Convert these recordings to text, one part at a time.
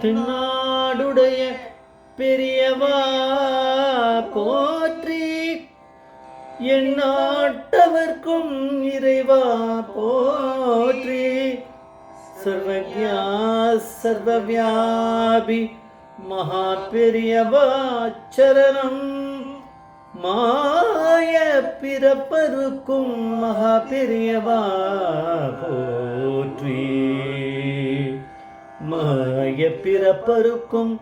தென்னாடுடைய பெரியவா போற்றி, எந்நாட்டவர்க்கும் இறைவா போற்றி. சர்வஜா சர்வவியாபி மகா பெரியவா சரணம். மாய பிறப்பருக்கும் மகா பெரியவா போற்றி. மாய பிறப்பருக்கும்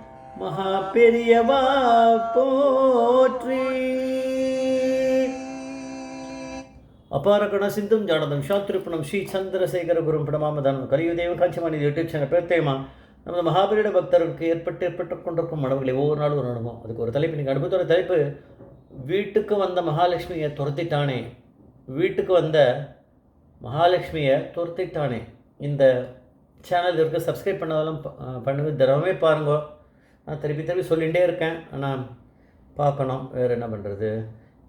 மகா பெரியவா போற்றி. அபார கண சிந்தும் ஜானதம் சாத்ருப்பணம் ஸ்ரீ சந்திரசேகர குரும் பிரணமாமதன் கலியுதேவன் காட்சிமானி யூடியூப் சேனல் பிரத்யேகமா நமது மகாபெரிட பக்தர்களுக்கு ஏற்பட்டு கொண்டிருக்கும் மனவுகளை ஒவ்வொரு நாளும் ஒரு அனுபவம். அதுக்கு ஒரு தலைப்பு, நீங்கள் அனுபவத்தோட தலைப்பு வீட்டுக்கு வந்த மகாலட்சுமியை துரத்திட்டானே. வீட்டுக்கு வந்த மகாலட்சுமியை துரத்திட்டானே. இந்த சேனல் இருக்க சப்ஸ்கிரைப் பண்ணாலும் பண்ணுங்க, தினமே பாருங்க. நான் திருப்பி சொல்லிகிட்டே இருக்கேன், ஆனால் பார்க்கணும், வேறு என்ன பண்ணுறது.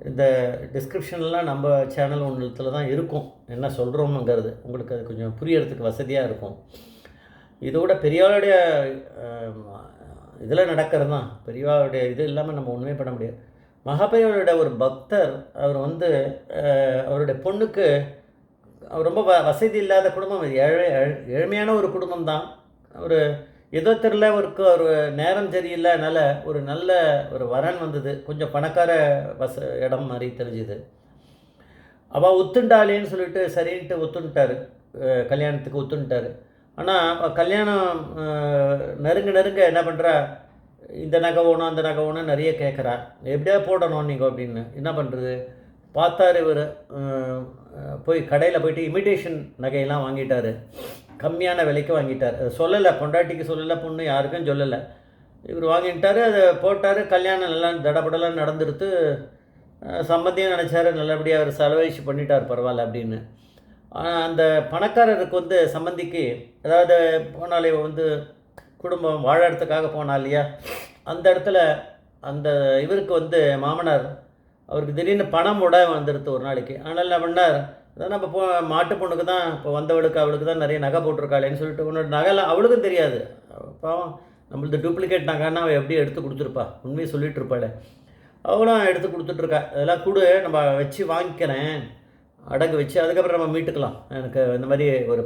இந்த டிஸ்கிரிப்ஷன்லாம் நம்ம சேனல் ஒன்றுத்தில் தான் இருக்கும், என்ன சொல்கிறோம்ங்கிறது உங்களுக்கு அது கொஞ்சம் புரியறதுக்கு வசதியாக இருக்கும். இதோட பெரியவாளுடைய இதில் நடக்கிறது தான். பெரியவாளுடைய இது இல்லாமல் நம்ம ஒன்றுமே பண்ண முடியாது. மகாபெரியவாளோட ஒரு பக்தர், அவர் அவருடைய பொண்ணுக்கு, அவர் ரொம்ப வசதி இல்லாத குடும்பம், ஏழ்மையான ஒரு குடும்பம் தான். ஒரு ஏதோ தெரில, ஒரு நேரம் சரியில்லை, அதனால் ஒரு நல்ல ஒரு வரன் வந்தது. கொஞ்சம் பணக்கார இடம் மாதிரி தெரிஞ்சுது. அவள் ஒத்துண்டாளேன்னு சொல்லிட்டு சரின்ட்டு ஒத்துண்டார், கல்யாணத்துக்கு ஒத்துண்டார். ஆனால் கல்யாணம் நெருங்க என்ன பண்ணுறா, இந்த நகை வேணும் அந்த நகை வேணும் நிறைய கேட்குறா. எப்படியா போடணும் நீங்கள் அப்படின்னு. என்ன பண்ணுறது, பார்த்தார் இவர். போய் கடையில் போய்ட்டு இமிடேஷன் நகையெல்லாம் வாங்கிட்டார், கம்மியான விலைக்கு வாங்கிட்டார். சொல்லலை, பொண்டாட்டிக்கு சொல்லலை, பொண்ணு யாருக்கும் சொல்லலை. இவர் வாங்கிட்டார், அதை போட்டார். கல்யாணம் நல்லா தடபடலாம் நடந்துடுத்து. சம்மந்தியும் நினச்சார் நல்லபடியாக அவர் செலவழிச்சு பண்ணிட்டார், பரவாயில்ல அப்படின்னு. அந்த பணக்காரருக்கு சம்மந்திக்கு, அதாவது போனாலே குடும்பம் வாழறதுக்காக போனா இல்லையா, அந்த இடத்துல அந்த இவருக்கு மாமனார், அவருக்கு திடீர்னு பணம் விட வந்துடுது ஒரு நாளைக்கு. அதனால் என்ன பண்ணார், அதான் நம்ம மாட்டு பொண்ணுக்கு தான் இப்போ வந்தவளுக்கு, அவளுக்கு தான் நிறைய நகை போட்டிருக்காளேன்னு சொல்லிட்டு, உன்னோட நகைலாம் அவளுக்கும் தெரியாது. பாவம், நம்மளது டூப்ளிகேட் நகைன்னா அவள் எப்படி எடுத்து கொடுத்துருப்பா, உண்மையை சொல்லிகிட்டு இருப்பாள். அவளும் எடுத்து கொடுத்துட்ருக்கா. அதெல்லாம் கொடு, நம்ம வச்சு வாங்கிக்கிறேன், அடகு வச்சு, அதுக்கப்புறம் நம்ம மீட்டுக்கலாம், எனக்கு இந்த மாதிரி ஒரு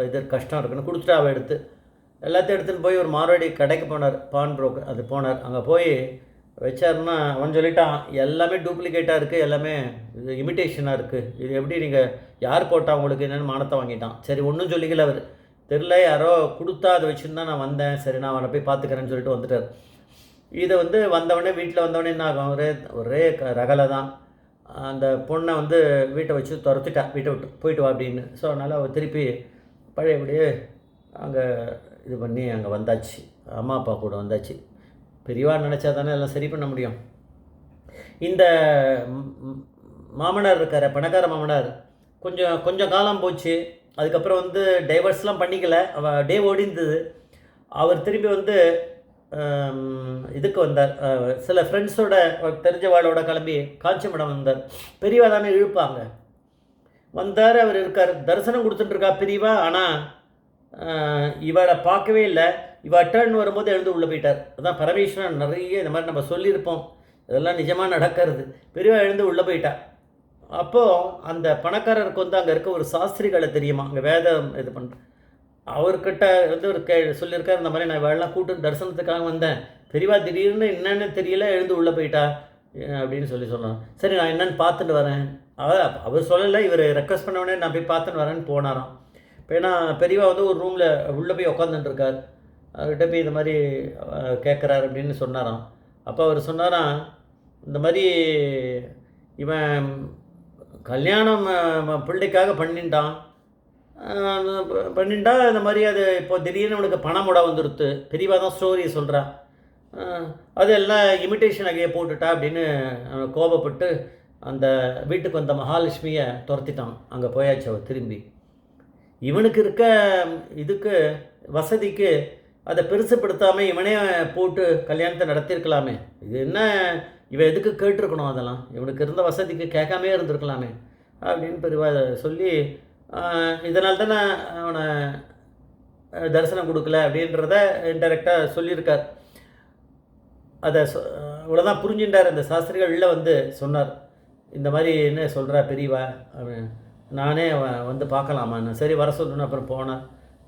இது கஷ்டம் இருக்குன்னு கொடுத்துட்டு அவள் எடுத்து எல்லாத்தையும் எடுத்துன்னு போய் ஒரு மார்வாடி கடைக்கு போனார், பான் புரோக்கர். அது போனார். அங்கே போய் வச்சாருன்னா அவன் சொல்லிட்டான், எல்லாமே டூப்ளிகேட்டாக இருக்குது, எல்லாமே இது இமிட்டேஷனாக இருக்குது, இது எப்படி நீங்கள் யார் போட்டால் உங்களுக்கு என்னென்னு மானத்தை வாங்கிட்டான். சரி, ஒன்றும் சொல்லிக்கல அவர், தெரில, யாரோ கொடுத்தா அதை வச்சுருந்தா நான் வந்தேன், சரி நான் அவனை போய் பார்த்துக்கிறேன்னு சொல்லிட்டு வந்துட்டார். இதை வந்தவொடனே வீட்டில் வந்தவொடனே என்ன ஆகும், ஒரே ரகலை தான். அந்த பொண்ணை வீட்டை வச்சு துரத்திட்டா, வீட்டை விட்டு போயிட்டு வா அப்படின்னு. ஸோ அதனால் அவள் திருப்பி பழையபடியே அங்கே இது பண்ணி அங்கே வந்தாச்சு, அம்மா அப்பா கூட வந்தாச்சு. பெரியவா நினச்சா தானே எல்லாம் சரி பண்ண முடியும். இந்த மாமனார் இருக்கார், பணக்கார மாமனார், கொஞ்சம் காலம் போச்சு. அதுக்கப்புறம் டைவர்ஸ்லாம் பண்ணிக்கல, அவள் டே ஓடிந்தது. அவர் திரும்பி இதுக்கு வந்தார், சில ஃப்ரெண்ட்ஸோட தெரிஞ்சவாளோட கிளம்பி காஞ்சிபுரம் வந்தார். பெரியவா தானே இழுப்பாங்க. வந்தார், அவர் இருக்கார், தரிசனம் கொடுத்துட்டுருக்கா பெரியவா. ஆனால் இவளை பார்க்கவே இல்லை. இவள் டர்ன் வரும்போது எழுந்து உள்ளே போயிட்டார். அதுதான் பரமேஸ்வரன் நிறைய இந்த மாதிரி நம்ம சொல்லியிருப்போம், இதெல்லாம் நிஜமாக நடக்கிறது. பெரியவா எழுந்து உள்ளே போயிட்டா. அப்போது அந்த பணக்காரருக்கு அங்கே இருக்க ஒரு சாஸ்திரிகளை தெரியுமா, அங்கே வேதம் இது பண்ணுற அவர்கிட்ட ஒரு சொல்லியிருக்கார், இந்த மாதிரி நான் இவெல்லாம் கூட்டு தரிசனத்துக்காக வந்தேன், பெரியவா திடீர்னு என்னென்னு தெரியல எழுந்து உள்ளே போயிட்டா அப்படின்னு சொன்னான். சரி நான் என்னென்னு பார்த்துட்டு வரேன். அவர் சொல்லலை, இவர் ரெக்வஸ்ட் பண்ண நான் போய் பார்த்துட்டு வரேன்னு போனாராம். இப்போ ஏன்னா பெரியவா ஒரு ரூமில் உள்ளே போய் உட்காந்துட்டுருக்கார், அவர்கிட்ட போய் இந்த மாதிரி கேட்குறாரு அப்படின்னு சொன்னாராம். அப்போ அவர் சொன்னாராம், இந்த மாதிரி இவன் கல்யாணம் பிள்ளைக்காக பண்ணிட்டான், இந்த மாதிரி அது இப்போ திடீர்னு அவனுக்கு பணம் முட வந்துடுத்து. பெரியவா தான் ஸ்டோரியை சொல்கிறான், அது எல்லாம் இமிட்டேஷன் நகையை போட்டுட்டா அப்படின்னு கோபப்பட்டு அந்த வீட்டுக்கு வந்த மகாலட்சுமியை துரத்திட்டான். அங்கே போயாச்சு அவள் திரும்பி. இவனுக்கு இருக்க இதுக்கு வசதிக்கு அதை பெருசுப்படுத்தாமல் இவனே போட்டு கல்யாணத்தை நடத்தியிருக்கலாமே. இது என்ன, இவன் எதுக்கு கேட்டிருக்கணும், அதெல்லாம் இவனுக்கு இருந்த வசதிக்கு கேட்காமே இருந்திருக்கலாமே அப்படின்னு பெரியவா சொல்லி, இதனால தானே அவனை தரிசனம் கொடுக்கல அப்படின்றத இன்டெரக்டாக சொல்லியிருக்கார். அதை இவ்வளோதான் புரிஞ்சுட்டார். அந்த சாஸ்திரிகள் உள்ள வந்து சொன்னார், இந்த மாதிரி என்ன சொல்கிறா பெரியவா அப்படின்னு. நானே வந்து பார்க்கலாமான்னு சரி வர சொல்லணுன்னு அப்புறம்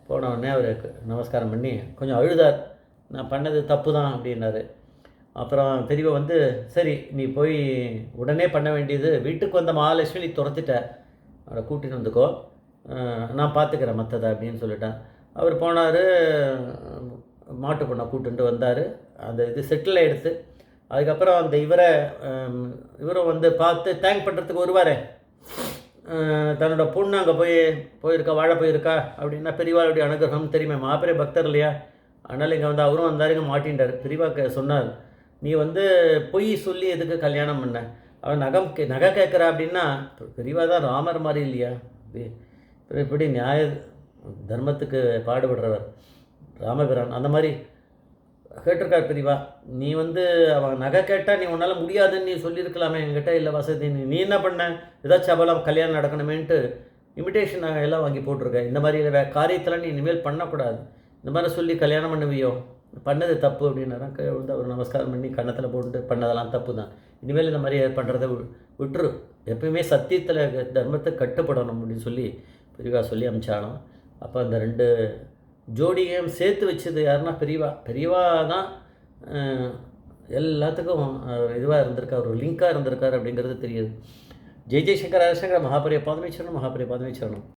போனவுடனே அவருக்கு நமஸ்காரம் பண்ணி கொஞ்சம் அழுதார். நான் பண்ணது தப்பு தான் அப்படின்னாரு. அப்புறம் பெரியவா வந்து சரி நீ போய் உடனே பண்ண வேண்டியது, வீட்டுக்கு வந்த மகாலட்சுமி நீ துரத்திட்ட, அவரை கூட்டின்னு வந்துக்கோ, நான் பார்த்துக்கிறேன் மற்றதை அப்படின்னு சொல்லிட்டேன். அவர் போனார், மாட்டு பொண்ணை கூட்டுன்ட்டு வந்தார். அந்த இது செட்டில் ஆகிடுத்து. அதுக்கப்புறம் அந்த இவரை வந்து பார்த்து தேங்க் பண்ணுறதுக்கு வருவார். தன்னோட பொண்ணு அங்கே போயிருக்கா, வாழ போயிருக்கா அப்படின்னா பெரியவாளுடைய அனுகிரகம் தெரியுமே, மாபெரிய பக்தர் இல்லையா, அதனால் இங்கே வந்து அவரும் வந்தார், இங்கே மாட்டின்றார். பெரியவா சொன்னார், நீ வந்து பொய் சொல்லி எதுக்கு கல்யாணம் பண்ண, அவன் நகை கேட்குறா அப்படின்னா, பெரியவா தான் ராமர் மாதிரி இல்லையா, இப்படி நியாய தர்மத்துக்கு பாடுபடுறவர் ராமபிரான், அந்த மாதிரி கேட்டிருக்கார் பெரியவா. நீ வந்து அவன் நகை கேட்டால் நீ உன்னால் முடியாதுன்னு நீ சொல்லியிருக்கலாமே, என்கிட்ட இல்லை வசதி, நீ என்ன பண்ண, ஏதாச்சும் அவலாம் கல்யாணம் நடக்கணுமேன்ட்டு இன்விடேஷன் நாங்கள் எல்லாம் வாங்கி போட்டிருக்கேன், இந்த மாதிரி காரியத்தில் நீ இனிமேல் பண்ணக்கூடாது, இந்த மாதிரி சொல்லி கல்யாணம் பண்ணுவியோ, பண்ணது தப்பு அப்படின்னாரான். வந்து அவர் நமஸ்காரம் பண்ணி கன்னத்தில் போட்டு பண்ணதெல்லாம் தப்பு தான், இனிமேல் இந்த மாதிரி பண்ணுறதை விட்டுரு, எப்பயுமே சத்தியத்தில் தர்மத்தை கட்டுப்படணும் அப்படின்னு சொல்லி பெரியவா சொல்லி அனுப்பிச்சாலும். அப்போ அந்த 2 ஜோடியையும் சேர்த்து வச்சது யாருன்னா பெரியவா தான் எல்லாத்துக்கும் இதுவாக இருந்திருக்கார், ஒரு லிங்காக இருந்திருக்கார் அப்படிங்கிறது தெரியுது. ஜெய் ஜெய்சங்கர் ஹரிசங்கர் மகாபரிய பாதமேச்சரணம்.